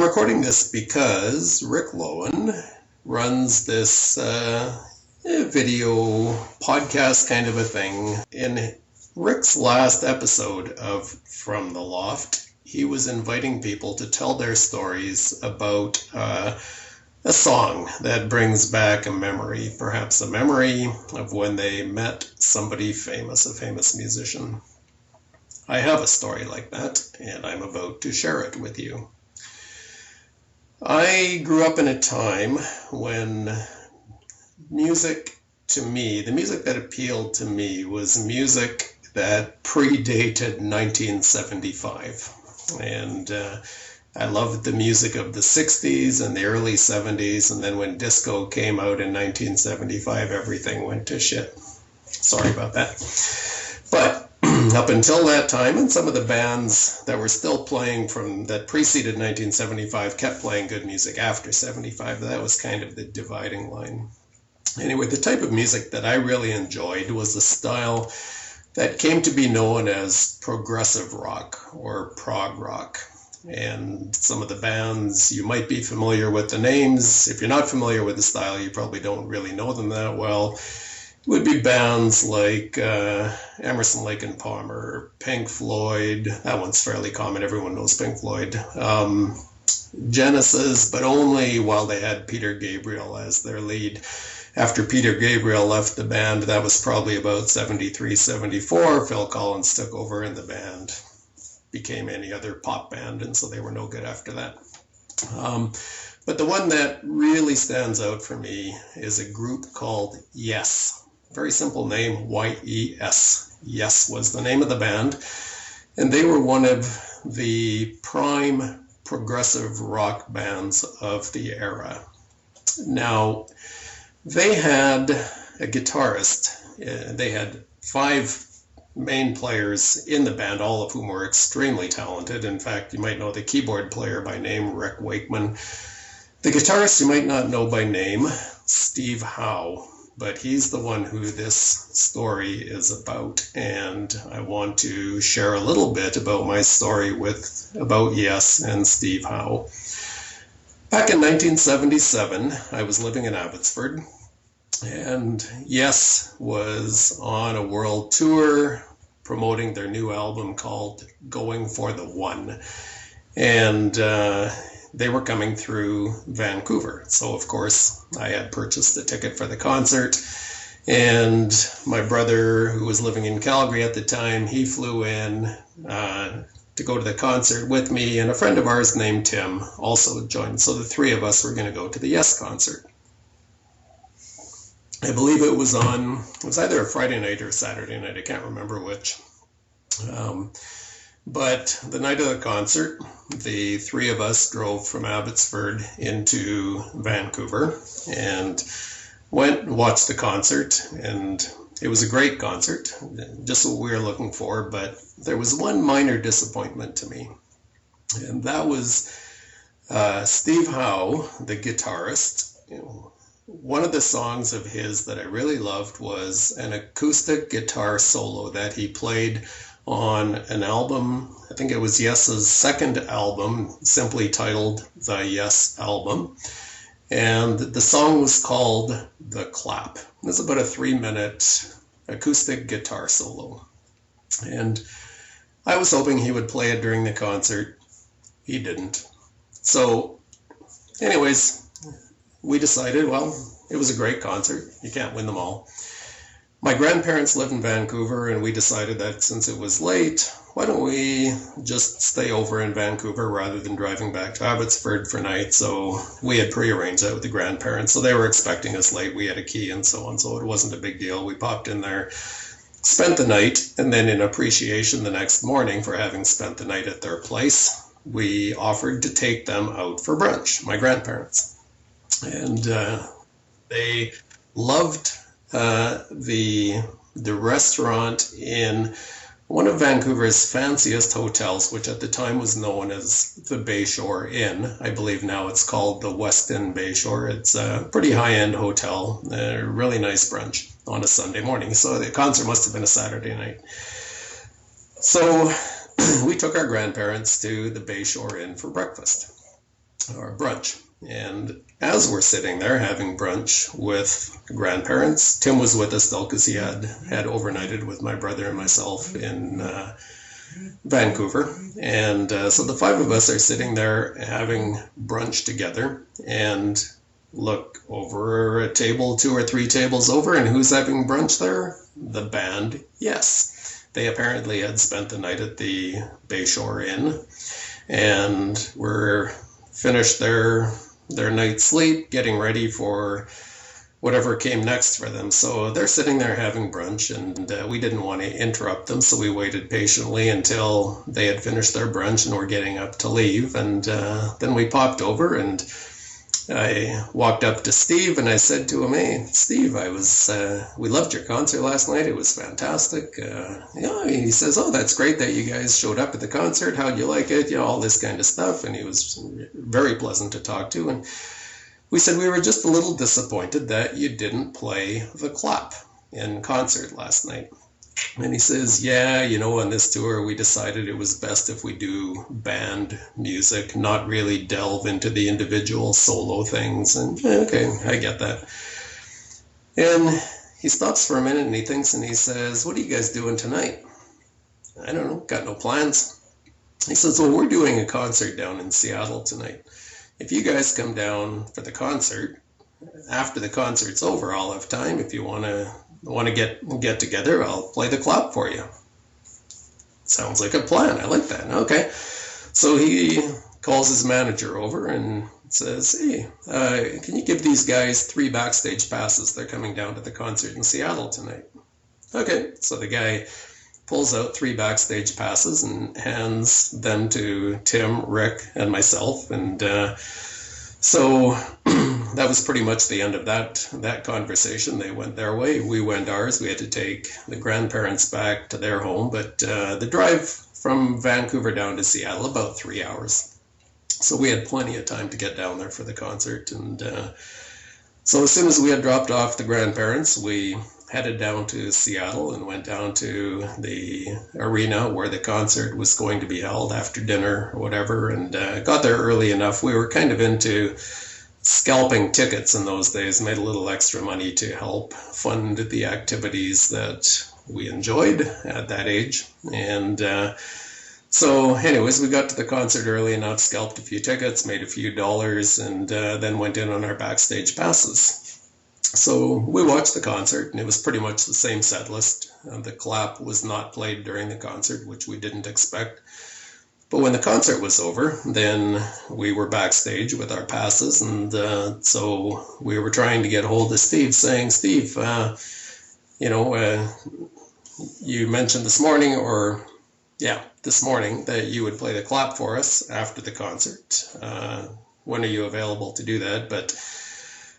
recording this because Rick Lowen runs this video podcast kind of a thing. In Rick's last episode of From the Loft, he was inviting people to tell their stories about a song that brings back a memory, perhaps a memory of when they met somebody famous, a famous musician. I have a story like that, and I'm about to share it with you. I grew up in a time when music to me, the music that appealed to me was music that predated 1975. And I loved the music of the 60s and the early 70s, and then when disco came out in 1975, everything went to shit. Sorry about that. But up until that time, and some of the bands that were still playing from that preceded 1975 kept playing good music after 75. That was kind of the dividing line. Anyway, the type of music that I really enjoyed was a style that came to be known as progressive rock or prog rock. And some of the bands, you might be familiar with the names. If you're not familiar with the style, you probably don't really know them that well. It would be bands like Emerson, Lake and Palmer, Pink Floyd. That one's fairly common. Everyone knows Pink Floyd. Genesis, but only while they had Peter Gabriel as their lead. After Peter Gabriel left the band, that was probably about 73, 74. Phil Collins took over and the band became any other pop band, and so they were no good after that. But the one that really stands out for me is a group called Yes. Very simple name, Y-E-S. Yes was the name of the band, and they were one of the prime progressive rock bands of the era. Now, they had a guitarist. They had 5 main players in the band, all of whom were extremely talented. In fact, you might know the keyboard player by name, Rick Wakeman. The guitarist you might not know by name, Steve Howe, but he's the one who this story is about. And I want to share a little bit about my story about Yes and Steve Howe. Back in 1977, I was living in Abbotsford, and Yes was on a world tour promoting their new album called Going for the One. And they were coming through Vancouver. So, of course, I had purchased a ticket for the concert. And my brother, who was living in Calgary at the time, he flew in to go to the concert with me. And a friend of ours named Tim also joined. So the 3 of us were going to go to the Yes concert. I believe it was either a Friday night or Saturday night. I can't remember which. But the night of the concert, the 3 of us drove from Abbotsford into Vancouver and went and watched the concert. And it was a great concert, just what we were looking for. But there was one minor disappointment to me. And that was Steve Howe, the guitarist. One of the songs of his that I really loved was an acoustic guitar solo that he played on an album. I think it was Yes's second album, simply titled The Yes Album. And the song was called The Clap. It's about a 3-minute acoustic guitar solo. And I was hoping he would play it during the concert. He didn't. So, anyways, we decided, well, it was a great concert. You can't win them all. My grandparents live in Vancouver, and we decided that since it was late, why don't we just stay over in Vancouver rather than driving back to Abbotsford for night. So we had prearranged that with the grandparents. So they were expecting us late. We had a key and so on. So it wasn't a big deal. We popped in there, spent the night, and then in appreciation the next morning for having spent the night at their place, we offered to take them out for brunch, my grandparents. And they loved the restaurant in one of Vancouver's fanciest hotels, which at the time was known as the Bayshore Inn. I believe now it's called the Westin Bayshore. It's a pretty high-end hotel, a really nice brunch on a Sunday morning. So the concert must have been a Saturday night. So we took our grandparents to the Bayshore Inn for breakfast. or brunch. And as we're sitting there having brunch with grandparents, Tim was with us though because he had overnighted with my brother and myself in Vancouver. And so the five of us are sitting there having brunch together and look over a table, 2 or 3 tables over, and who's having brunch there? The band, yes. They apparently had spent the night at the Bayshore Inn and were finished their night's sleep, getting ready for whatever came next for them. So they're sitting there having brunch, and we didn't want to interrupt them, so we waited patiently until they had finished their brunch and were getting up to leave. And then we popped over, and I walked up to Steve, and I said to him, "Hey, Steve, we loved your concert last night. It was fantastic." He says, "Oh, that's great that you guys showed up at the concert. How'd you like it? All this kind of stuff." And he was very pleasant to talk to. And we said we were just a little disappointed that you didn't play the clap in concert last night. And he says, "Yeah, on this tour we decided it was best if we do band music, not really delve into the individual solo things." And okay, I get that. And he stops for a minute and he thinks and he says, "What are you guys doing tonight?" "I don't know, got no plans." He says, "Well, we're doing a concert down in Seattle tonight. If you guys come down for the concert, after the concert's over, I'll have time. If you want to get together, I'll play the clap for you." Sounds like a plan. I like that. Okay. So he calls his manager over and says, "Hey, can you give these guys 3 backstage passes? They're coming down to the concert in Seattle tonight." Okay. So the guy pulls out 3 backstage passes and hands them to Tim, Rick, and myself. And so that was pretty much the end of that conversation. They went their way, we went ours. We had to take the grandparents back to their home, but the drive from Vancouver down to Seattle, about 3 hours. So we had plenty of time to get down there for the concert. And so as soon as we had dropped off the grandparents, we headed down to Seattle and went down to the arena where the concert was going to be held after dinner or whatever, and got there early enough. We were kind of into scalping tickets in those days, made a little extra money to help fund the activities that we enjoyed at that age. And so anyways, we got to the concert early enough, scalped a few tickets, made a few dollars, and then went in on our backstage passes. So we watched the concert, and it was pretty much the same set list. The clap was not played during the concert, which we didn't expect. But when the concert was over, then we were backstage with our passes, and so we were trying to get hold of Steve, saying, "Steve, you mentioned this morning, this morning, that you would play the clap for us after the concert. When are you available to do that?" But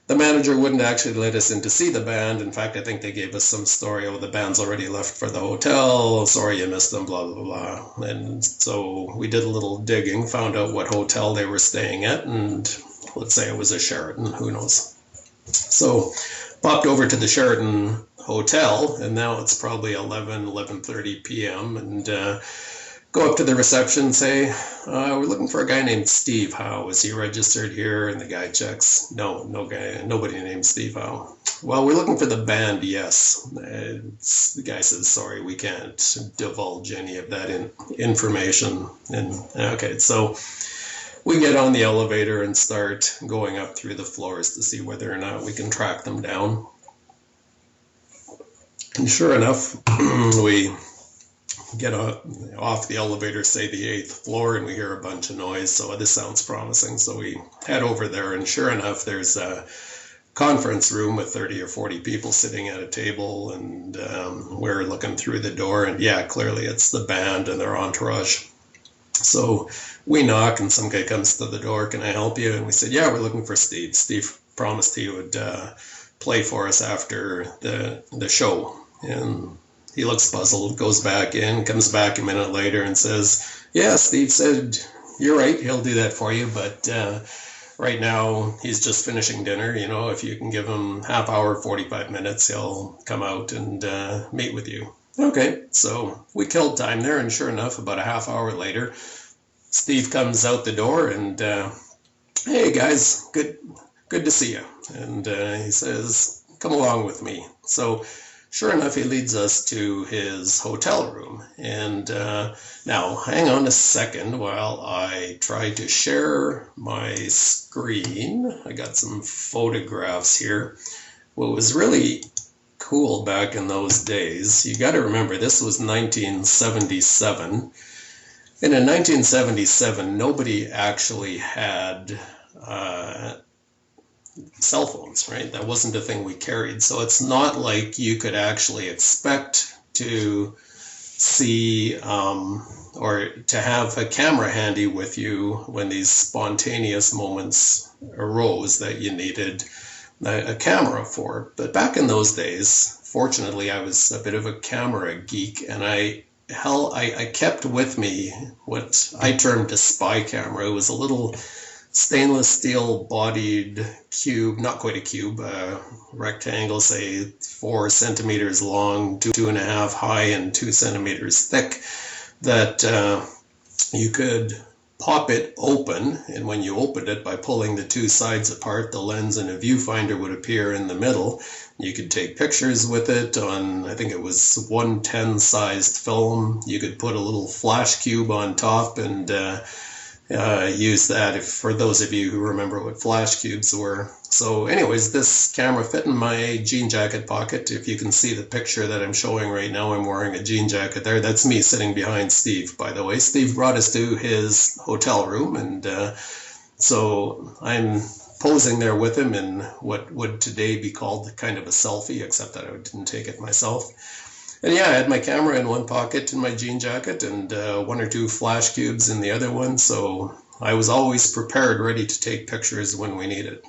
the manager wouldn't actually let us in to see the band. In fact, I think they gave us some story, "Oh, the band's already left for the hotel. Sorry you missed them, blah, blah, blah." And so we did a little digging, found out what hotel they were staying at, and let's say it was a Sheraton, who knows. So popped over to the Sheraton Hotel, and now it's probably 11:30 p.m., and go up to the reception and say, "We're looking for a guy named Steve Howe. Is he registered here?" And the guy checks, nobody named Steve Howe. "Well, we're looking for the band, yes." The guy says, "Sorry, we can't divulge any of that information." And okay, so we get on the elevator and start going up through the floors to see whether or not we can track them down. And sure enough, we get off the elevator, say the 8th floor, and we hear a bunch of noise. So this sounds promising. So we head over there, and sure enough, there's a conference room with 30 or 40 people sitting at a table, and we're looking through the door, and yeah, clearly it's the band and their entourage. So we knock, and some guy comes to the door, "Can I help you?" And we said, "Yeah, we're looking for Steve. Steve promised he would play for us after the show." And he looks puzzled, goes back in, comes back a minute later and says, "Yeah, Steve said you're right, he'll do that for you, but right now he's just finishing dinner. If you can give him half hour, 45 minutes, he'll come out and meet with you." Okay, so we killed time there, and sure enough, about a half hour later, Steve comes out the door, and "Hey guys, good to see you." And he says, "Come along with me." So sure enough, he leads us to his hotel room. And now, hang on a second while I try to share my screen. I got some photographs here. What was really cool back in those days, you got to remember this was 1977. And in 1977, nobody actually had cell phones, right? That wasn't a thing we carried. So it's not like you could actually expect to see or to have a camera handy with you when these spontaneous moments arose that you needed a camera for. But back in those days, fortunately, I was a bit of a camera geek, and I kept with me what I termed a spy camera. It was a little stainless steel bodied cube, not quite a cube, rectangle, say 4 centimeters long, 2.5 high, and 2 centimeters thick, that you could pop it open, and when you opened it, by pulling the two sides apart, the lens and a viewfinder would appear in the middle. You could take pictures with it on, I think it was 1/10 sized film. You could put a little flash cube on top and use that, for those of you who remember what flash cubes were. So anyways, this camera fit in my jean jacket pocket. If you can see the picture that I'm showing right now, I'm wearing a jean jacket there. That's me sitting behind Steve, by the way. Steve brought us to his hotel room, and so I'm posing there with him in what would today be called kind of a selfie, except that I didn't take it myself. And yeah, I had my camera in one pocket in my jean jacket, and 1 or 2 flash cubes in the other one, so I was always prepared, ready to take pictures when we needed.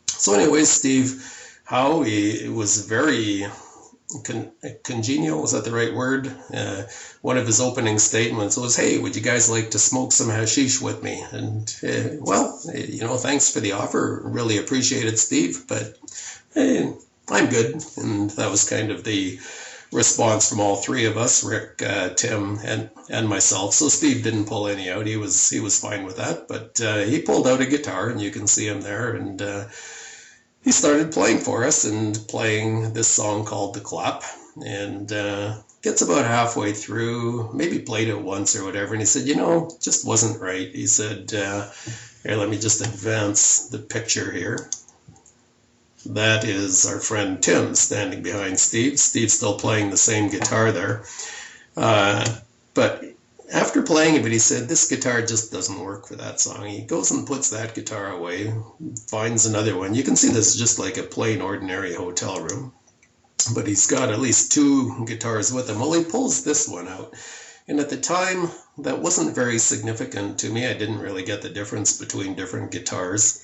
So anyways, Steve Howe, he was very congenial, is that the right word? One of his opening statements was, "Hey, would you guys like to smoke some hashish with me?" And well, thanks for the offer, really appreciate it, Steve, but I'm good. And that was kind of the response from all three of us, Rick, Tim, and myself. So Steve didn't pull any out. He was fine with that, but he pulled out a guitar, and you can see him there, and he started playing for us, and playing this song called "The Clap," and gets about halfway through, maybe played it once or whatever, and he said, just wasn't right. He said, here, let me just advance the picture here. That is our friend Tim standing behind Steve. Steve's still playing the same guitar there. But after playing it, he said, this guitar just doesn't work for that song. He goes and puts that guitar away, finds another one. You can see this is just like a plain, ordinary hotel room. But he's got at least 2 guitars with him. Well, he pulls this one out. And at the time, that wasn't very significant to me. I didn't really get the difference between different guitars.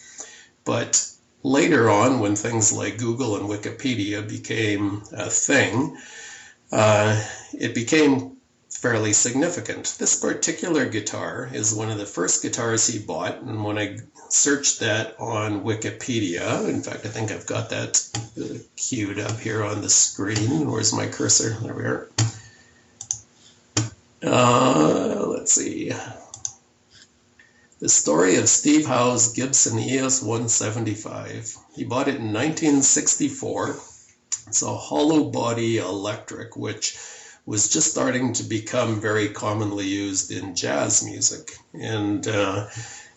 But later on, when things like Google and Wikipedia became a thing, it became fairly significant. This particular guitar is one of the first guitars he bought, and when I searched that on Wikipedia, in fact, I think I've got that queued up here on the screen. Where's my cursor? There we are. Let's see. The story of Steve Howe's Gibson ES 175. He bought it in 1964. It's a hollow body electric, which was just starting to become very commonly used in jazz music. And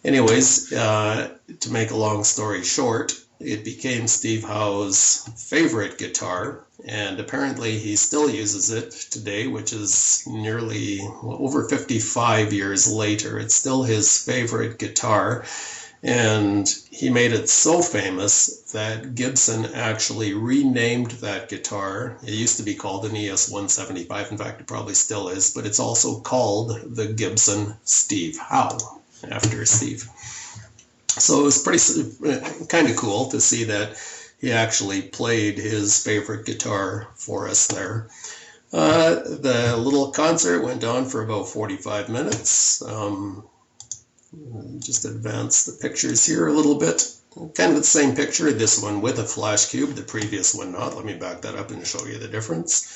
anyways, to make a long story short, it became Steve Howe's favorite guitar, and apparently he still uses it today, which is nearly over 55 years later. It's still his favorite guitar, and he made it so famous that Gibson actually renamed that guitar. It used to be called an ES 175. In fact, it probably still is, but it's also called the Gibson Steve Howe, after Steve. So it was pretty kind of cool to see that he actually played his favorite guitar for us there. The little concert went on for about 45 minutes. Just advance the pictures here a little bit. Kind of the same picture, this one with a flash cube, the previous one not. Let me back that up and show you the difference.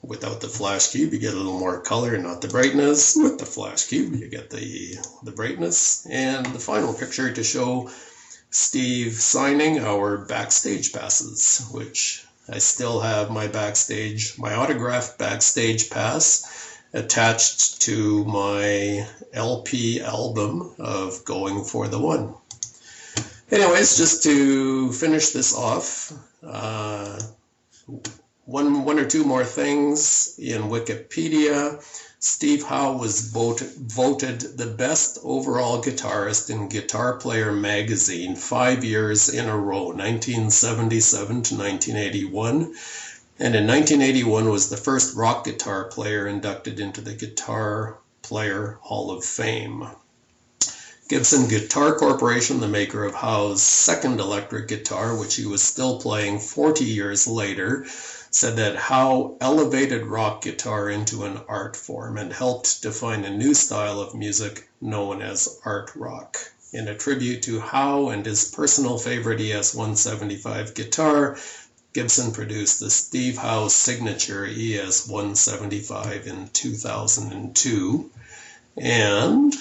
Without the flash cube, you get a little more color, not the brightness. With the flash cube, you get the brightness. And the final picture to show Steve signing our backstage passes, which I still have my autographed backstage pass attached to my LP album of Going for the One. Anyways, just to finish this off, one or two more things. In Wikipedia, Steve Howe was voted the best overall guitarist in Guitar Player magazine 5 years in a row, 1977 to 1981. And in 1981 was the first rock guitar player inducted into the Guitar Player Hall of Fame. Gibson Guitar Corporation, the maker of Howe's second electric guitar, which he was still playing 40 years later, said that Howe elevated rock guitar into an art form and helped define a new style of music known as art rock. In a tribute to Howe and his personal favorite ES-175 guitar, Gibson produced the Steve Howe signature ES-175 in 2002. And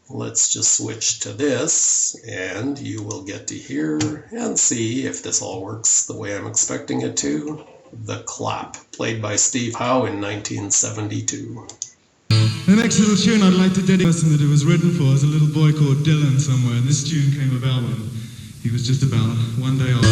let's just switch to this, and you will get to hear and see, if this all works the way I'm expecting it to, The Clap, played by Steve Howe in 1972. The next little tune I'd like to dedicate to the person that it was written for is a little boy called Dylan somewhere, and this tune came about when he was just about one day old.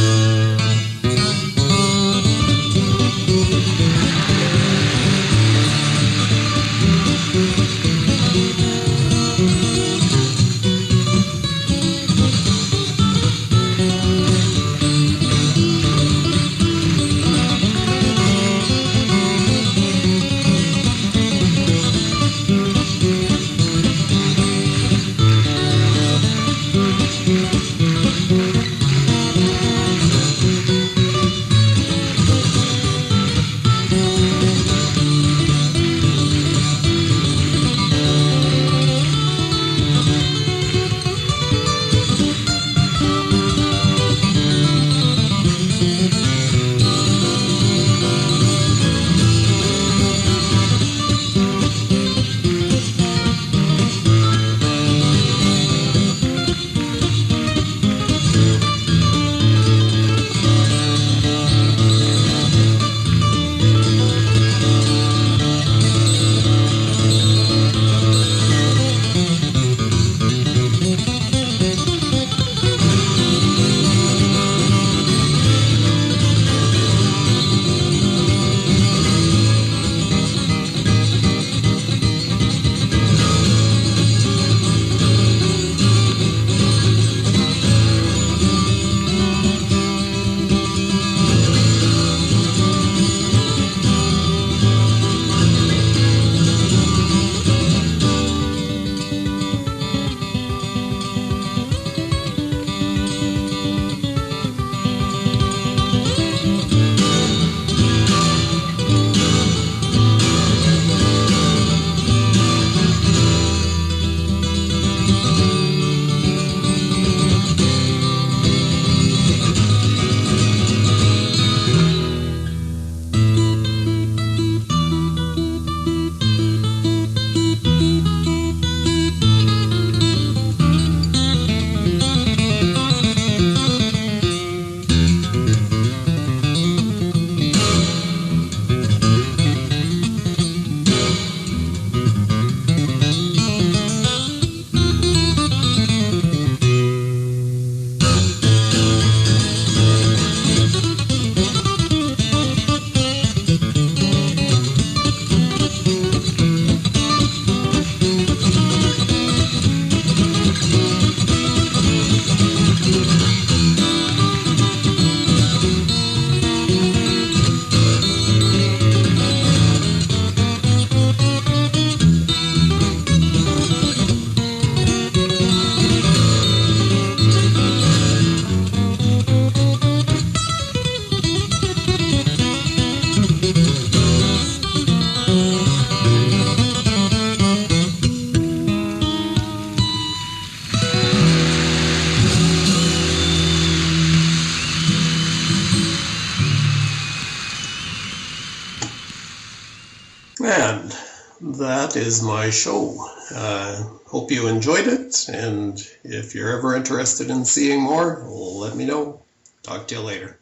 And that is my show. Hope you enjoyed it, and if you're ever interested in seeing more, let me know. Talk to you later.